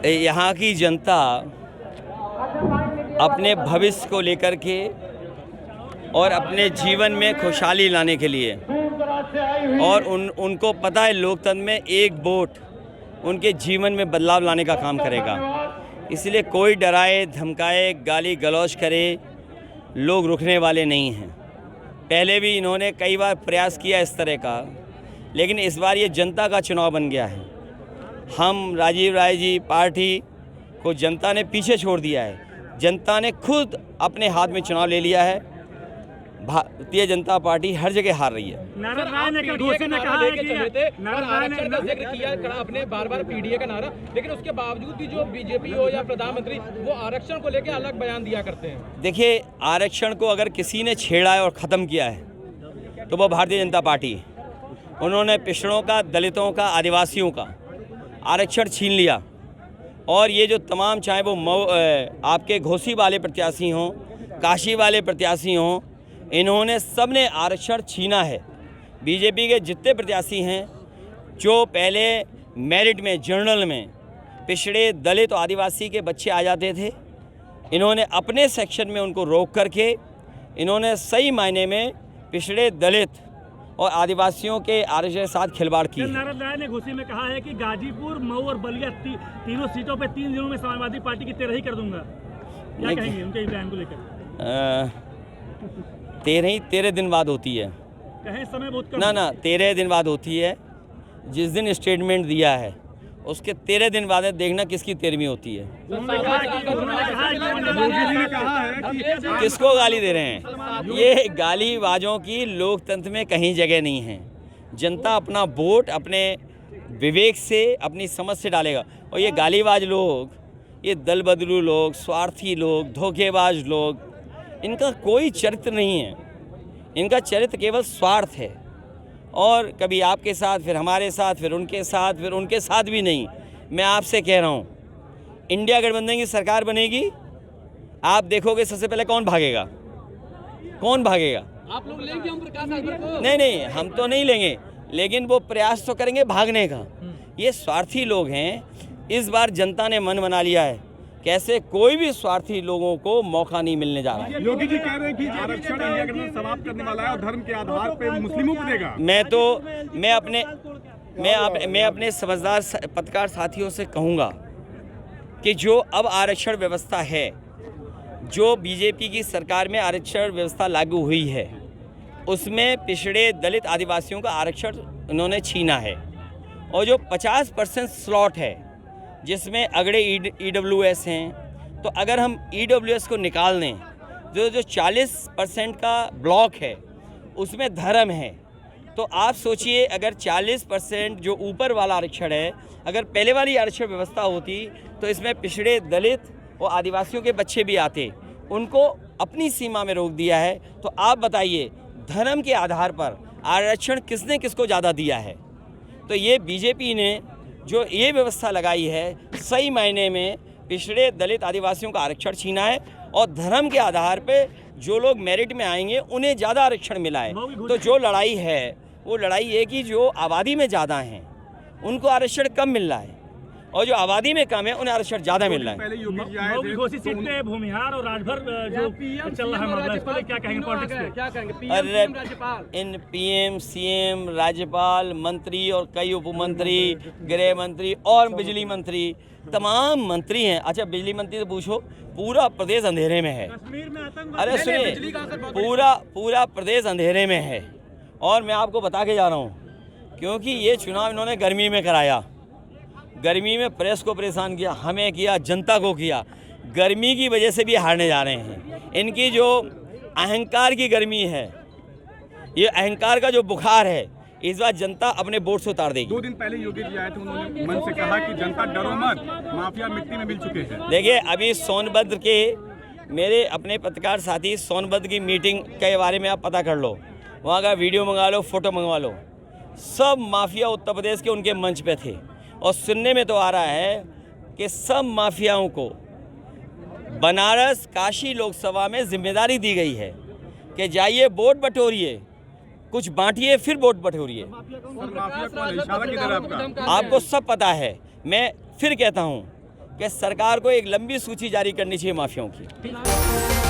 यहाँ की जनता अपने भविष्य को लेकर के और अपने जीवन में खुशहाली लाने के लिए और उनको पता है लोकतंत्र में एक वोट उनके जीवन में बदलाव लाने का काम करेगा। इसलिए कोई डराए धमकाए गाली गलौज करे लोग रुकने वाले नहीं हैं। पहले भी इन्होंने कई बार प्रयास किया इस तरह का, लेकिन इस बार ये जनता का चुनाव बन गया है। हम राजीव राय जी पार्टी को जनता ने पीछे छोड़ दिया है। जनता ने खुद अपने हाथ में चुनाव ले लिया है। भारतीय जनता पार्टी हर जगह हार रही है। नारायण राय ने कहा है कि आरक्षण का जिक्र किया कड़ा आपने बार-बार पीडीए का नारा, लेकिन उसके बावजूद भी जो बीजेपी हो या प्रधानमंत्री वो आरक्षण को लेकर अलग बयान दिया करते हैं। देखिए, आरक्षण को अगर किसी ने छेड़ा है और ख़त्म किया है तो वो भारतीय जनता पार्टी है। उन्होंने पिछड़ों का, दलितों का, आदिवासियों का आरक्षण छीन लिया और ये जो तमाम, चाहे वो आपके घोसी वाले प्रत्याशी हों, काशी वाले प्रत्याशी हों, इन्होंने सब ने आरक्षण छीना है। बीजेपी के जितने प्रत्याशी हैं जो पहले मेरिट में, जनरल में पिछड़े, दलित और आदिवासी के बच्चे आ जाते थे, इन्होंने अपने सेक्शन में उनको रोक करके इन्होंने सही मायने में पिछड़े, दलित और आदिवासियों के आरक्षण के साथ खिलवाड़ की है। नारायण राय ने घोषणा में कहा है कि गाजीपुर, मऊ और बलिया तीनों सीटों पे 3 जिलों में समाजवादी पार्टी की 13 ही कर दूंगा। क्या कहेंगे उनके बयान को लेकर? 13 दिन बाद होती है। कहें समय बहुत कम। ना 13 दिन बाद होती है। जिस दिन स्टेटमेंट दिया है उसके 13 दिन बाद देखना किसकी 13वीं होती है। किसको गाली दे रहे हैं? ये गालीबाजों की लोकतंत्र में कहीं जगह नहीं है। जनता अपना वोट अपने विवेक से, अपनी समझ से डालेगा। और ये गालीबाज लोग, ये दल बदलू लोग, स्वार्थी लोग, धोखेबाज लोग, इनका कोई चरित्र नहीं है। इनका चरित्र केवल स्वार्थ है। और कभी आपके साथ, फिर हमारे साथ, फिर उनके साथ, फिर उनके साथ भी नहीं। मैं आपसे कह रहा हूँ, इंडिया गठबंधन की सरकार बनेगी, आप देखोगे सबसे पहले कौन भागेगा? कौन भागेगा? आप लोग लेंगे हम प्रकाश राजभर को? नहीं, हम तो नहीं लेंगे, लेकिन वो प्रयास तो करेंगे भागने का। ये स्वार्थी लोग हैं। इस बार जनता ने मन बना लिया है, कैसे कोई भी स्वार्थी लोगों को मौका नहीं मिलने जा रहा है। योगी जी कह रहे हैं कि आरक्षण इंडिया गठबंधन समाप्त करने वाला है और धर्म के आधार पे मुस्लिमों को देगा। मैं अपने समझदार पत्रकार साथियों से कहूँगा कि जो अब आरक्षण व्यवस्था है, जो बीजेपी की सरकार में आरक्षण व्यवस्था लागू हुई है, उसमें पिछड़े, दलित, आदिवासियों का आरक्षण उन्होंने छीना है। और जो 50% स्लॉट है जिसमें अगड़े EWS हैं, तो अगर हम EWS को निकाल दें, जो 40% का ब्लॉक है उसमें धर्म है, तो आप सोचिए अगर 40% जो ऊपर वाला आरक्षण है, अगर पहले वाली आरक्षण व्यवस्था होती तो इसमें पिछड़े, दलित और आदिवासियों के बच्चे भी आते। उनको अपनी सीमा में रोक दिया है। तो आप बताइए, धर्म के आधार पर आरक्षण किसने किसको ज़्यादा दिया है? तो ये बीजेपी ने जो ये व्यवस्था लगाई है, सही मायने में पिछड़े, दलित, आदिवासियों का आरक्षण छीना है और धर्म के आधार पे जो लोग मेरिट में आएंगे उन्हें ज़्यादा आरक्षण मिला है। तो जो लड़ाई है वो लड़ाई है कि जो आबादी में ज़्यादा हैं उनको आरक्षण कम मिल रहा है और जो आबादी में कम है उन्हें आरक्षण ज़्यादा मिल रहा है। पहले घोषित सीट पे भूमिहार और राजभर जो चल रहा है मामला, इस पर क्या कहेंगे? पॉलिटिक्स पे क्या कहेंगे? अरे इन PM, CM, राज्यपाल, मंत्री और कई उपमंत्री, गृह मंत्री और बिजली मंत्री, तमाम मंत्री हैं। अच्छा, बिजली मंत्री तो पूछो, पूरा प्रदेश अंधेरे में है। अरे सुनिए, पूरा प्रदेश अंधेरे में है। और मैं आपको बता के जा रहा हूँ, क्योंकि ये चुनाव इन्होंने गर्मी में कराया। गर्मी में प्रेस को परेशान किया, हमें किया, जनता को किया। गर्मी की वजह से भी हारने जा रहे हैं। इनकी जो अहंकार की गर्मी है, ये अहंकार का जो बुखार है, इस बार जनता अपने वोट से उतार देगी। 2 दिन पहले योगी जी आए थे, उन्होंने मन से कहा कि जनता डरो मत, माफिया मिट्टी में मिल चुके हैं। देखिए, अभी सोनभद्र के मेरे अपने पत्रकार साथी, सोनभद्र की मीटिंग के बारे में आप पता कर लो, वहाँ का वीडियो मंगा लो, फोटो मंगवा लो। सब माफिया उत्तर प्रदेश के उनके मंच पे थे और सुनने में तो आ रहा है कि सब माफियाओं को बनारस, काशी लोकसभा में जिम्मेदारी दी गई है कि जाइए वोट बटोरिए, कुछ बांटिए, फिर वोट बटोरिए। आपको आपको सब पता है। मैं फिर कहता हूँ, कि सरकार को एक लंबी सूची जारी करनी चाहिए माफियाओं की।